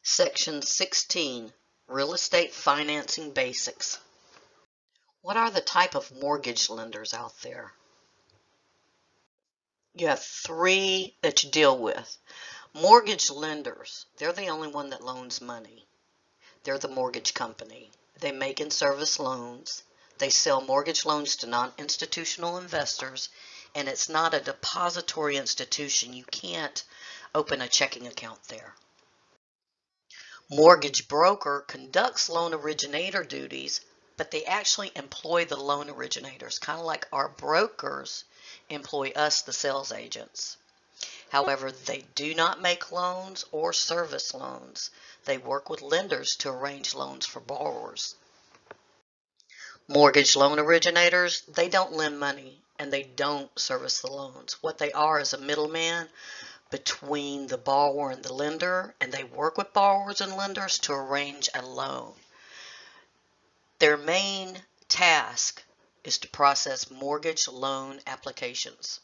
Section 16, Real Estate Financing Basics. What are the type of mortgage lenders out there? You have three that you deal with. Mortgage lenders, they're the only one that loans money. They're the mortgage company. They make and service loans. They sell mortgage loans to non-institutional investors, and it's not a depository institution. You can't open a checking account there. Mortgage broker conducts loan originator duties, but they actually employ the loan originators, kind of like our brokers employ us, the sales agents. However, they do not make loans or service loans. They work with lenders to arrange loans for borrowers. Mortgage loan originators, they don't lend money and they don't service the loans. What they are is a middleman between the borrower and the lender, and they work with borrowers and lenders to arrange a loan. Their main task is to process mortgage loan applications.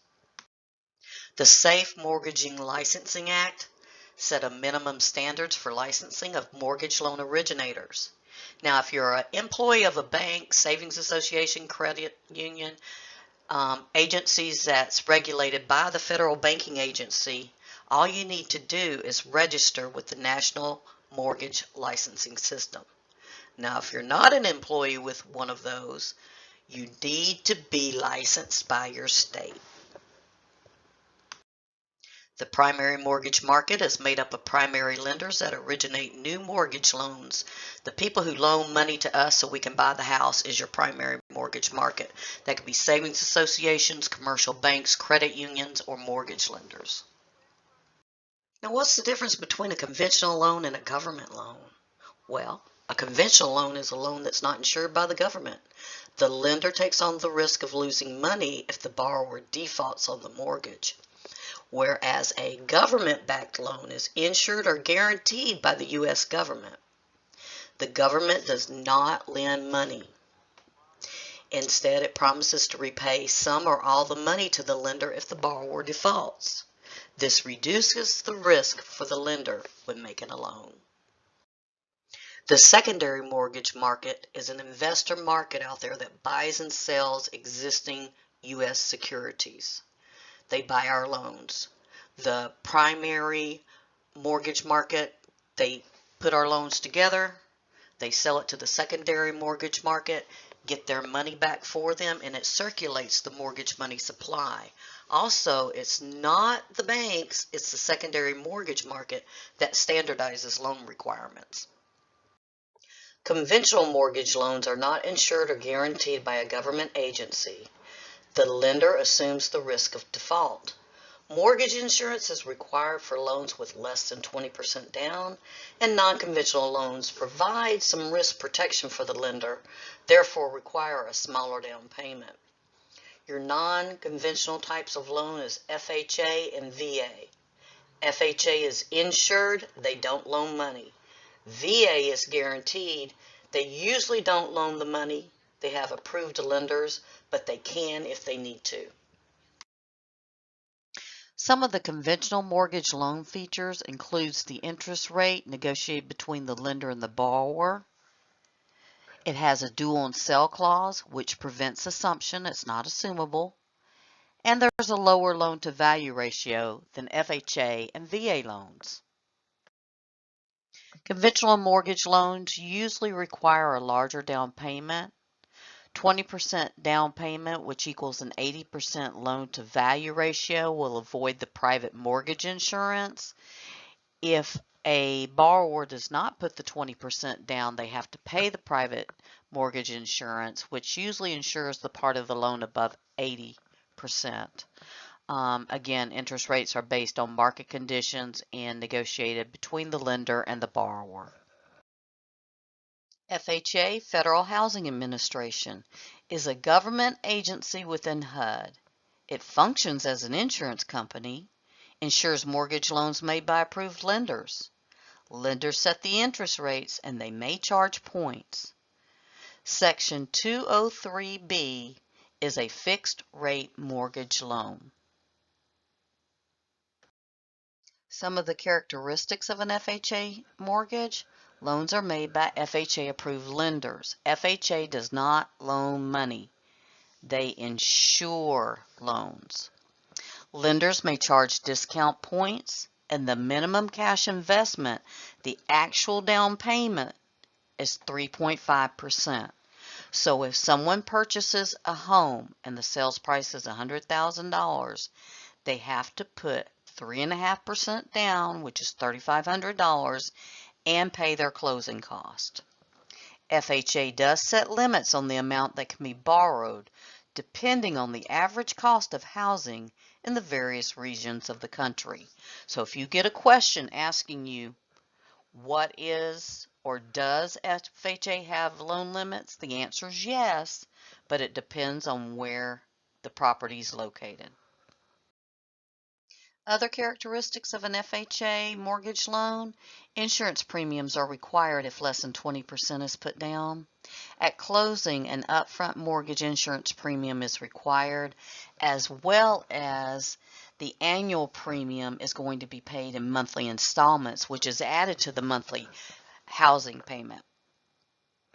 The Safe Mortgaging Licensing Act set a minimum standards for licensing of mortgage loan originators. Now, if you're an employee of a bank, savings association, credit union, agencies that's regulated by the Federal Banking Agency, all you need to do is register with the National Mortgage Licensing System. Now, if you're not an employee with one of those, you need to be licensed by your state. The primary mortgage market is made up of primary lenders that originate new mortgage loans. The people who loan money to us so we can buy the house is your primary mortgage market. That could be savings associations, commercial banks, credit unions, or mortgage lenders. Now, what's the difference between a conventional loan and a government loan? Well, a conventional loan is a loan that's not insured by the government. The lender takes on the risk of losing money if the borrower defaults on the mortgage, whereas a government-backed loan is insured or guaranteed by the U.S. government. The government does not lend money. Instead, it promises to repay some or all the money to the lender if the borrower defaults. This reduces the risk for the lender when making a loan. The secondary mortgage market is an investor market out there that buys and sells existing U.S. securities. They buy our loans. The primary mortgage market, they put our loans together, they sell it to the secondary mortgage market, get their money back for them, and it circulates the mortgage money supply. Also, it's not the banks, it's the secondary mortgage market that standardizes loan requirements. Conventional mortgage loans are not insured or guaranteed by a government agency. The lender assumes the risk of default. Mortgage insurance is required for loans with less than 20% down, and non-conventional loans provide some risk protection for the lender, therefore require a smaller down payment. Your non-conventional types of loan is FHA and VA. FHA is insured, they don't loan money. VA is guaranteed, they usually don't loan the money. They have approved lenders, but they can if they need to. Some of the conventional mortgage loan features includes the interest rate negotiated between the lender and the borrower. It has a due on sell clause, which prevents assumption. It's not assumable. And there's a lower loan to value ratio than FHA and VA loans. Conventional mortgage loans usually require a larger down payment. 20% down payment, which equals an 80% loan to value ratio, will avoid the private mortgage insurance. If a borrower does not put the 20% down, they have to pay the private mortgage insurance, which usually insures the part of the loan above 80%. Again, interest rates are based on market conditions and negotiated between the lender and the borrower. FHA, Federal Housing Administration, is a government agency within HUD. It functions as an insurance company, insures mortgage loans made by approved lenders. Lenders set the interest rates and they may charge points. Section 203B is a fixed rate mortgage loan. Some of the characteristics of an FHA mortgage. Loans are made by FHA-approved lenders. FHA does not loan money. They insure loans. Lenders may charge discount points, and the minimum cash investment, the actual down payment, is 3.5%. So if someone purchases a home and the sales price is $100,000, they have to put 3.5% down, which is $3,500, and pay their closing cost. FHA does set limits on the amount that can be borrowed, depending on the average cost of housing in the various regions of the country. So if you get a question asking you, what is or does FHA have loan limits? The answer is yes, but it depends on where the property is located. Other characteristics of an FHA mortgage loan: insurance premiums are required if less than 20% is put down. At closing, an upfront mortgage insurance premium is required, as well as the annual premium is going to be paid in monthly installments, which is added to the monthly housing payment.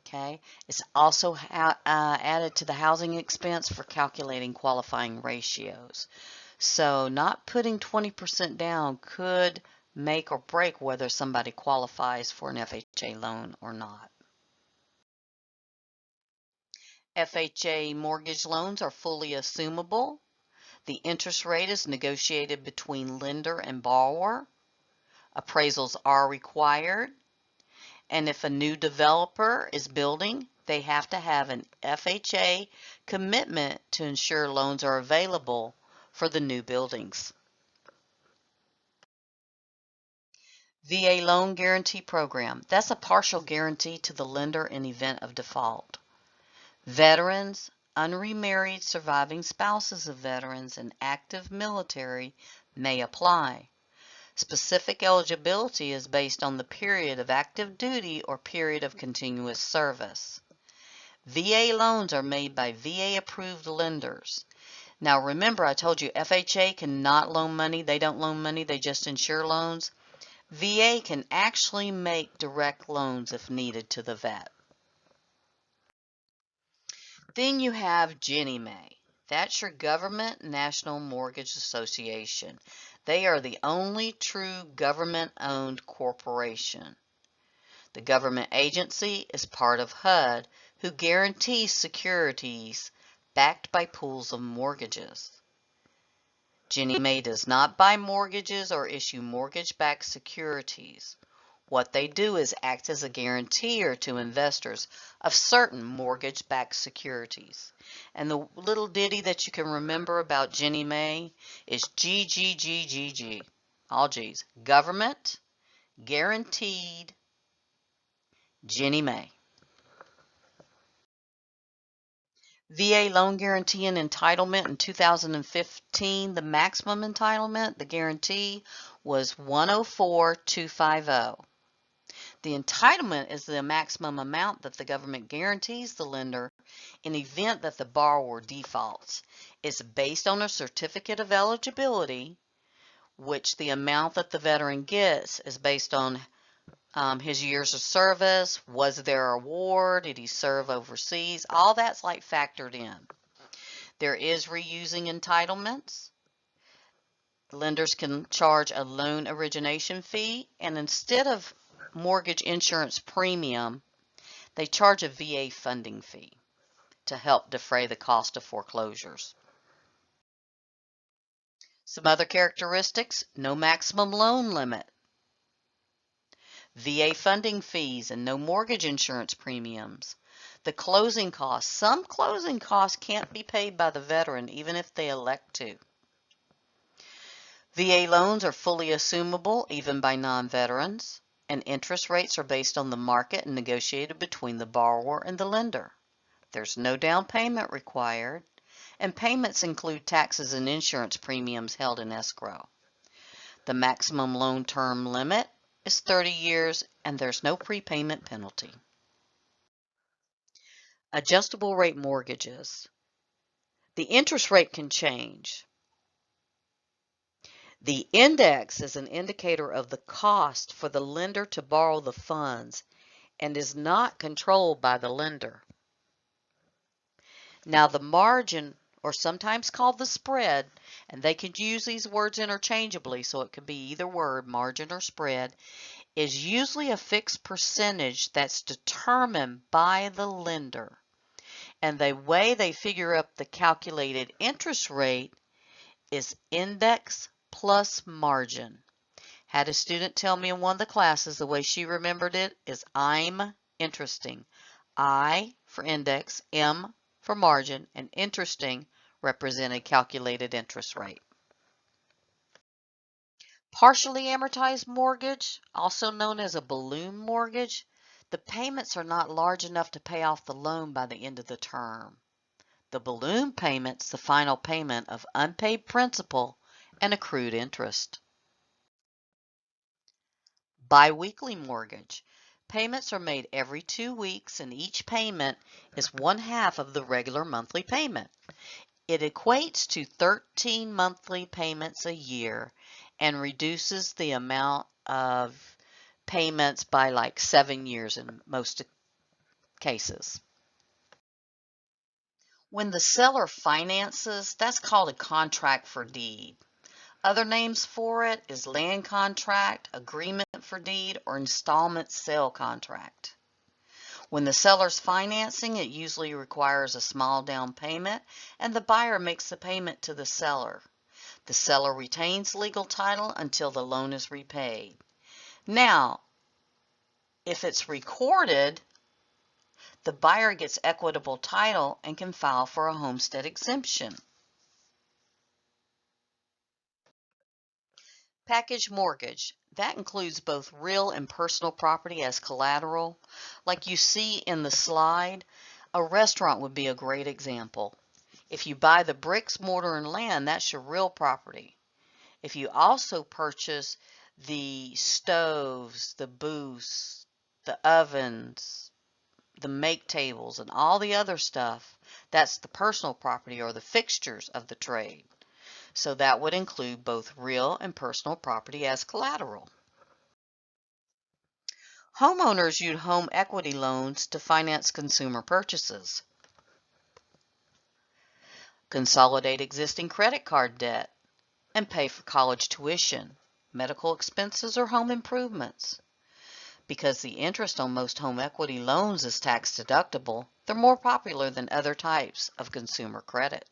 Okay, it's also added to the housing expense for calculating qualifying ratios. So not putting 20% down could make or break whether somebody qualifies for an FHA loan or not. FHA mortgage loans are fully assumable. The interest rate is negotiated between lender and borrower. Appraisals are required. And if a new developer is building, they have to have an FHA commitment to ensure loans are available for the new buildings. VA Loan Guarantee Program. That's a partial guarantee to the lender in event of default. Veterans, unremarried surviving spouses of veterans, and active military may apply. Specific eligibility is based on the period of active duty or period of continuous service. VA loans are made by VA-approved lenders. Now remember, I told you FHA cannot loan money. They don't loan money. They just insure loans. VA can actually make direct loans if needed to the vet. Then you have Ginnie Mae. That's your Government National Mortgage Association. They are the only true government-owned corporation. The government agency is part of HUD, who guarantees securities backed by pools of mortgages. Ginnie Mae does not buy mortgages or issue mortgage-backed securities. What they do is act as a guarantor to investors of certain mortgage-backed securities. And the little ditty that you can remember about Ginnie Mae is GGGGG, all G's, Government Guaranteed Ginnie Mae. VA loan guarantee and entitlement in 2015, the maximum entitlement, the guarantee, was 104,250. The entitlement is the maximum amount that the government guarantees the lender in event that the borrower defaults. It's based on a certificate of eligibility, which the amount that the veteran gets is based on his years of service. Was there a war? Did he serve overseas? All that's like factored in. There is reusing entitlements. Lenders can charge a loan origination fee, and instead of mortgage insurance premium, they charge a VA funding fee to help defray the cost of foreclosures. Some other characteristics: no maximum loan limit, VA funding fees, and no mortgage insurance premiums. The closing costs. Some closing costs can't be paid by the veteran even if they elect to. VA loans are fully assumable even by non-veterans, and interest rates are based on the market and negotiated between the borrower and the lender. There's no down payment required, and payments include taxes and insurance premiums held in escrow. The maximum loan term limit is 30 years, and there's no prepayment penalty. Adjustable rate mortgages. The interest rate can change. The index is an indicator of the cost for the lender to borrow the funds and is not controlled by the lender. Now the margin, or sometimes called the spread, and they can use these words interchangeably, so it could be either word, margin or spread, is usually a fixed percentage that's determined by the lender. And the way they figure up the calculated interest rate is index plus margin. Had a student tell me in one of the classes, the way she remembered it is I'm interesting. I for index, M for margin, and interesting represented calculated interest rate. Partially amortized mortgage, also known as a balloon mortgage, the payments are not large enough to pay off the loan by the end of the term. The balloon payment's the final payment of unpaid principal and accrued interest. Biweekly mortgage. Payments are made every 2 weeks and each payment is 1/2 of the regular monthly payment. It equates to 13 monthly payments a year and reduces the amount of payments by like 7 years in most cases. When the seller finances, that's called a contract for deed. Other names for it is land contract, agreement for deed, or installment sale contract. When the seller's financing, it usually requires a small down payment, and the buyer makes the payment to the seller. The seller retains legal title until the loan is repaid. Now, if it's recorded, the buyer gets equitable title and can file for a homestead exemption. Package mortgage. That includes both real and personal property as collateral. Like you see in the slide, a restaurant would be a great example. If you buy the bricks, mortar, and land, that's your real property. If you also purchase the stoves, the booths, the ovens, the make tables, and all the other stuff, that's the personal property or the fixtures of the trade. So that would include both real and personal property as collateral. Homeowners use home equity loans to finance consumer purchases, consolidate existing credit card debt, and pay for college tuition, medical expenses, or home improvements. Because the interest on most home equity loans is tax deductible, they're more popular than other types of consumer credit.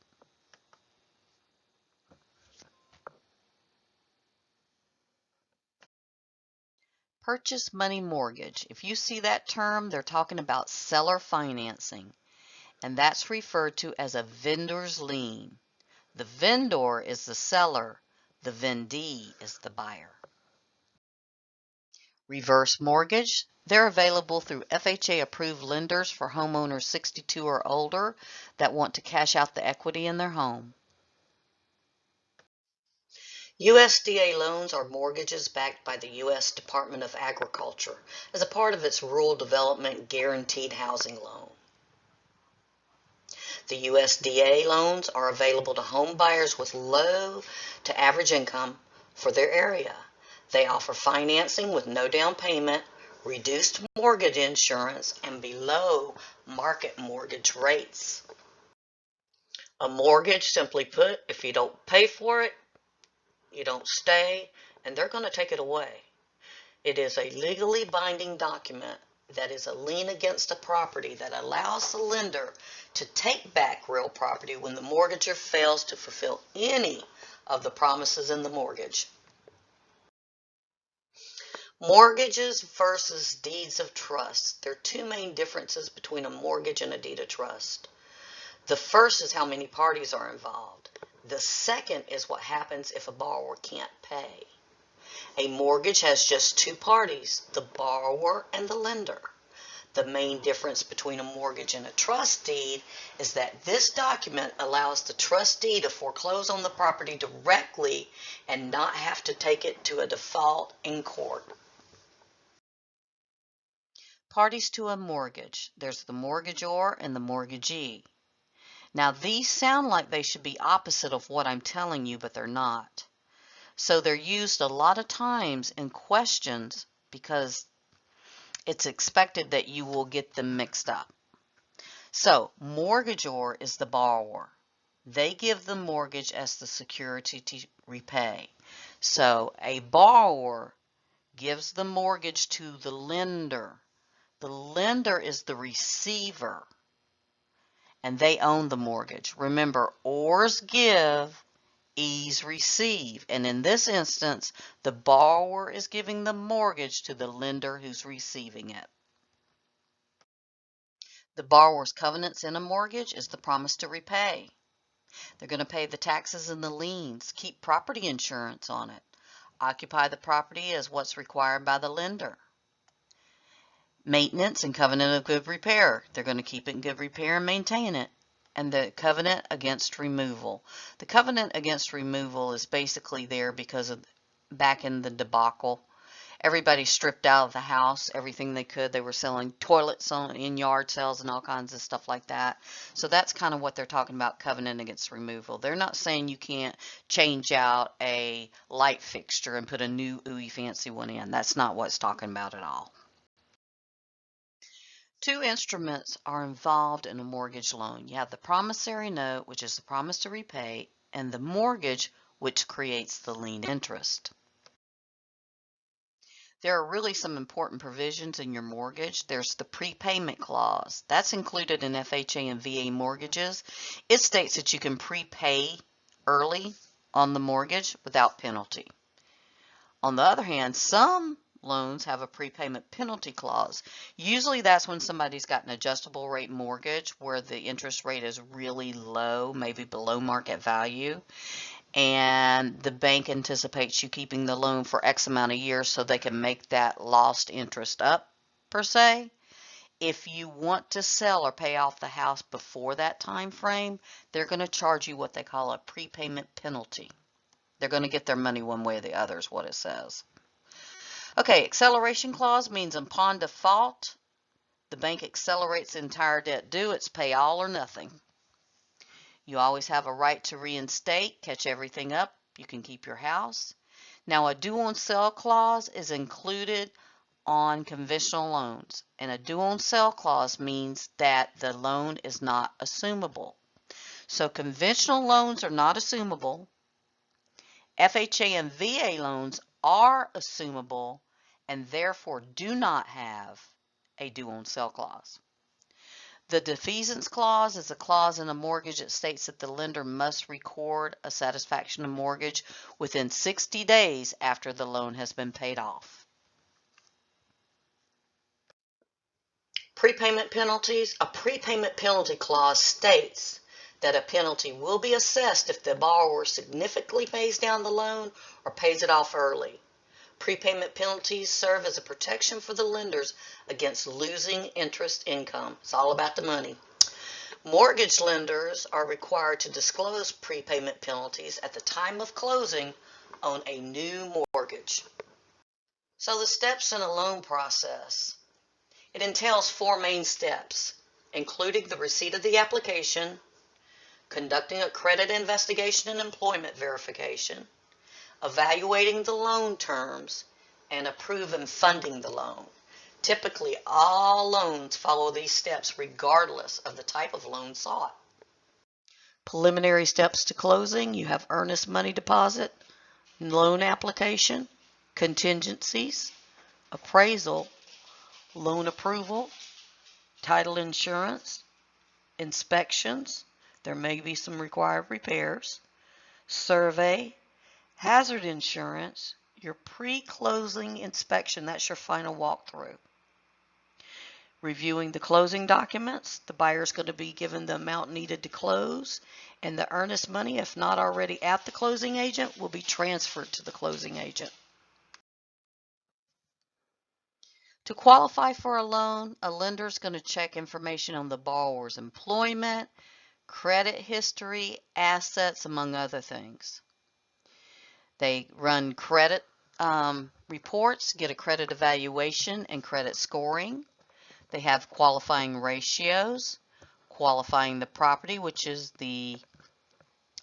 Purchase money mortgage. If you see that term, they're talking about seller financing, and that's referred to as a vendor's lien. The vendor is the seller, the vendee is the buyer. Reverse mortgage. They're available through FHA approved lenders for homeowners 62 or older that want to cash out the equity in their home. USDA loans are mortgages backed by the U.S. Department of Agriculture as a part of its Rural Development Guaranteed Housing Loan. The USDA loans are available to home buyers with low to average income for their area. They offer financing with no down payment, reduced mortgage insurance, and below market mortgage rates. A mortgage, simply put, if you don't pay for it, you don't stay, and they're going to take it away. It is a legally binding document that is a lien against a property that allows the lender to take back real property when the mortgagor fails to fulfill any of the promises in the mortgage. Mortgages versus deeds of trust. There are two main differences between a mortgage and a deed of trust. The first is how many parties are involved. The second is what happens if a borrower can't pay. A mortgage has just two parties, the borrower and the lender. The main difference between a mortgage and a trust deed is that this document allows the trustee to foreclose on the property directly and not have to take it to a default in court. Parties to a mortgage. There's the mortgagor and the mortgagee. Now these sound like they should be opposite of what I'm telling you, but they're not. So they're used a lot of times in questions because it's expected that you will get them mixed up. So, mortgagor is the borrower. They give the mortgage as the security to repay. So, a borrower gives the mortgage to the lender. The lender is the receiver, and they own the mortgage. Remember, ors give, es receive. And in this instance, the borrower is giving the mortgage to the lender who's receiving it. The borrower's covenants in a mortgage is the promise to repay. They're going to pay the taxes and the liens, keep property insurance on it, occupy the property as what's required by the lender. Maintenance and covenant of good repair. They're going to keep it in good repair and maintain it. And the covenant against removal. The covenant against removal is basically there because of back in the debacle. Everybody stripped out of the house, everything they could. They were selling toilets in yard sales and all kinds of stuff like that. So that's kind of what they're talking about, covenant against removal. They're not saying you can't change out a light fixture and put a new ooey fancy one in. That's not what it's talking about at all. Two instruments are involved in a mortgage loan. You have the promissory note, which is the promise to repay, and the mortgage, which creates the lien interest. There are really some important provisions in your mortgage. There's the prepayment clause. That's included in FHA and VA mortgages. It states that you can prepay early on the mortgage without penalty. On the other hand, some loans have a prepayment penalty clause. Usually that's when somebody's got an adjustable rate mortgage where the interest rate is really low, maybe below market value, and the bank anticipates you keeping the loan for X amount of years so they can make that lost interest up, per se. If you want to sell or pay off the house before that time frame, they're going to charge you what they call a prepayment penalty. They're going to get their money one way or the other is what it says. Okay, acceleration clause means upon default, the bank accelerates the entire debt due. It's pay all or nothing. You always have a right to reinstate, catch everything up. You can keep your house. Now, a due on sale clause is included on conventional loans. And a due on sale clause means that the loan is not assumable. So conventional loans are not assumable. FHA and VA loans are assumable and therefore do not have a due on sale clause. The defeasance clause is a clause in a mortgage that states that the lender must record a satisfaction of mortgage within 60 days after the loan has been paid off. Prepayment penalties. A prepayment penalty clause states that a penalty will be assessed if the borrower significantly pays down the loan or pays it off early. Prepayment penalties serve as a protection for the lenders against losing interest income. It's all about the money. Mortgage lenders are required to disclose prepayment penalties at the time of closing on a new mortgage. So the steps in a loan process. It entails 4 main steps, including the receipt of the application, conducting a credit investigation and employment verification, evaluating the loan terms, and approving funding the loan. Typically, all loans follow these steps regardless of the type of loan sought. Preliminary steps to closing. You have earnest money deposit, loan application, contingencies, appraisal, loan approval, title insurance, inspections. There may be some required repairs, survey, hazard insurance, your pre-closing inspection. That's your final walkthrough. Reviewing the closing documents. The buyer's going to be given the amount needed to close, and the earnest money, if not already at the closing agent, will be transferred to the closing agent. To qualify for a loan, a lender is going to check information on the borrower's employment, credit history, assets, among other things. They run credit reports, get a credit evaluation and credit scoring. They have qualifying ratios, qualifying the property, which is the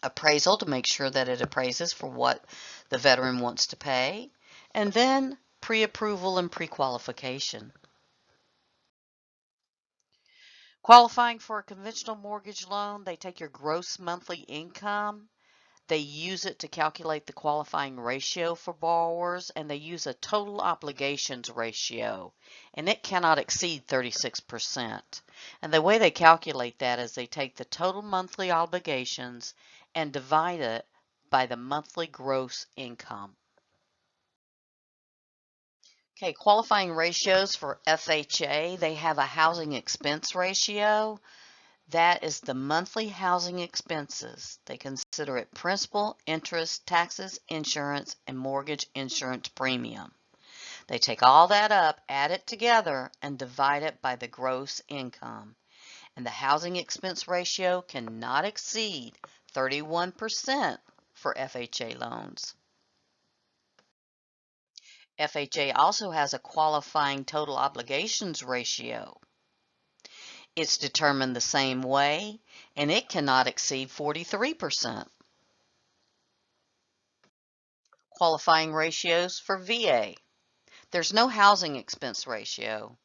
appraisal to make sure that it appraises for what the veteran wants to pay, and then pre-approval and pre-qualification. Qualifying for a conventional mortgage loan, they take your gross monthly income. They use it to calculate the qualifying ratio for borrowers, and they use a total obligations ratio, and it cannot exceed 36%. And the way they calculate that is they take the total monthly obligations and divide it by the monthly gross income. Okay, qualifying ratios for FHA, they have a housing expense ratio. That is the monthly housing expenses. They consider it principal, interest, taxes, insurance, and mortgage insurance premium. They take all that up, add it together, and divide it by the gross income. And the housing expense ratio cannot exceed 31% for FHA loans. FHA also has a qualifying total obligations ratio. It's determined the same way, and it cannot exceed 43%. Qualifying ratios for VA. There's no housing expense ratio,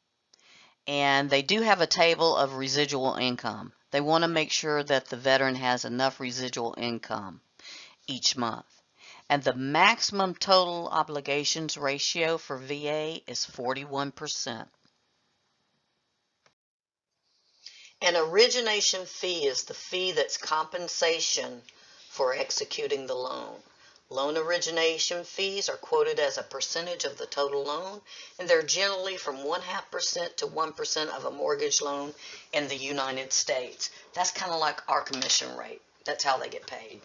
and they do have a table of residual income. They want to make sure that the veteran has enough residual income each month. And the maximum total obligations ratio for VA is 41%. An origination fee is the fee that's compensation for executing the loan. Loan origination fees are quoted as a percentage of the total loan, and they're generally from 0.5% to 1% of a mortgage loan in the United States. That's kind of like our commission rate. That's how they get paid.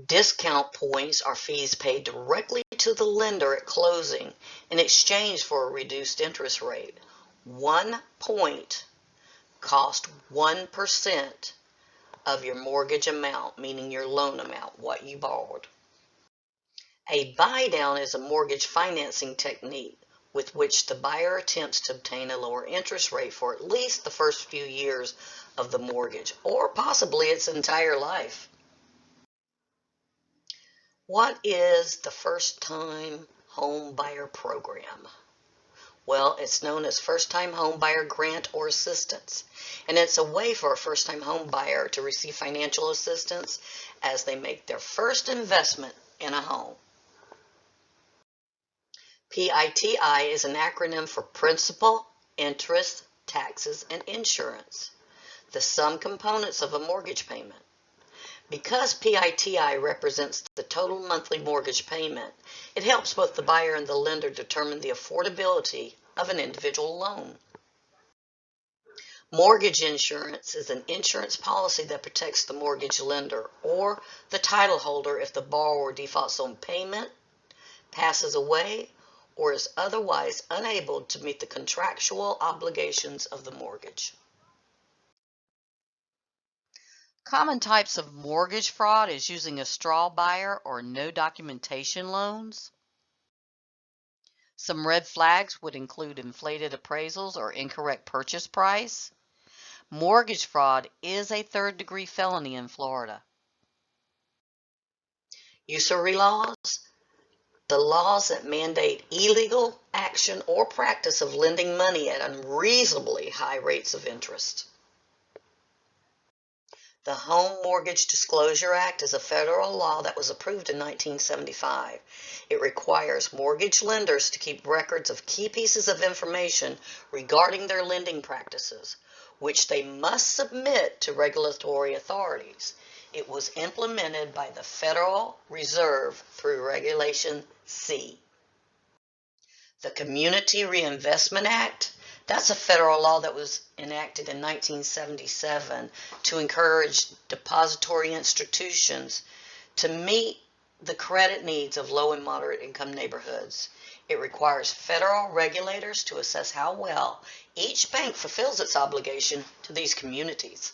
Discount points are fees paid directly to the lender at closing in exchange for a reduced interest rate. 1 point cost 1% of your mortgage amount, meaning your loan amount, what you borrowed. A buy down is a mortgage financing technique with which the buyer attempts to obtain a lower interest rate for at least the first few years of the mortgage, or possibly its entire life. What is the first time home buyer program? Well, it's known as first-time home buyer grant or assistance, and it's a way for a first-time home buyer to receive financial assistance as they make their first investment in a home. PITI is an acronym for principal, interest, taxes, and insurance, the sum components of a mortgage payment. Because PITI represents the total monthly mortgage payment, it helps both the buyer and the lender determine the affordability of an individual loan. Mortgage insurance is an insurance policy that protects the mortgage lender or the title holder if the borrower defaults on payment, passes away, or is otherwise unable to meet the contractual obligations of the mortgage. Common types of mortgage fraud is using a straw buyer or no documentation loans. Some red flags would include inflated appraisals or incorrect purchase price. Mortgage fraud is a third-degree felony in Florida. Usury laws, the laws that mandate illegal action or practice of lending money at unreasonably high rates of interest. The Home Mortgage Disclosure Act is a federal law that was approved in 1975. It requires mortgage lenders to keep records of key pieces of information regarding their lending practices, which they must submit to regulatory authorities. It was implemented by the Federal Reserve through Regulation C. The Community Reinvestment Act, that's a federal law that was enacted in 1977 to encourage depository institutions to meet the credit needs of low and moderate income neighborhoods. It requires federal regulators to assess how well each bank fulfills its obligation to these communities.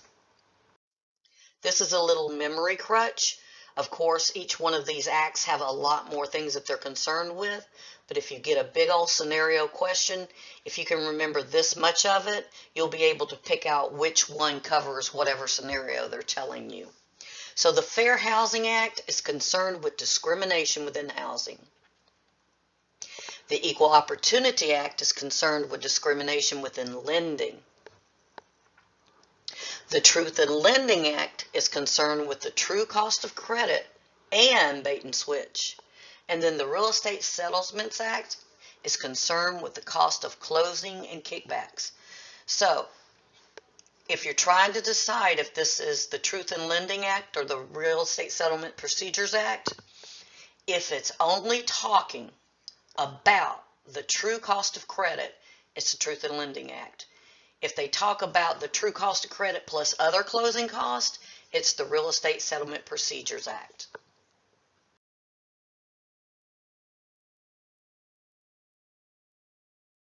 This is a little memory crutch. Of course, each one of these acts have a lot more things that they're concerned with, but if you get a big old scenario question, if you can remember this much of it, you'll be able to pick out which one covers whatever scenario they're telling you. So the Fair Housing Act is concerned with discrimination within housing. The Equal Opportunity Act is concerned with discrimination within lending. The Truth in Lending Act is concerned with the true cost of credit and bait and switch. And then the Real Estate Settlements Act is concerned with the cost of closing and kickbacks. So, if you're trying to decide if this is the Truth in Lending Act or the Real Estate Settlement Procedures Act, if it's only talking about the true cost of credit, it's the Truth in Lending Act. If they talk about the true cost of credit plus other closing costs, it's the Real Estate Settlement Procedures Act.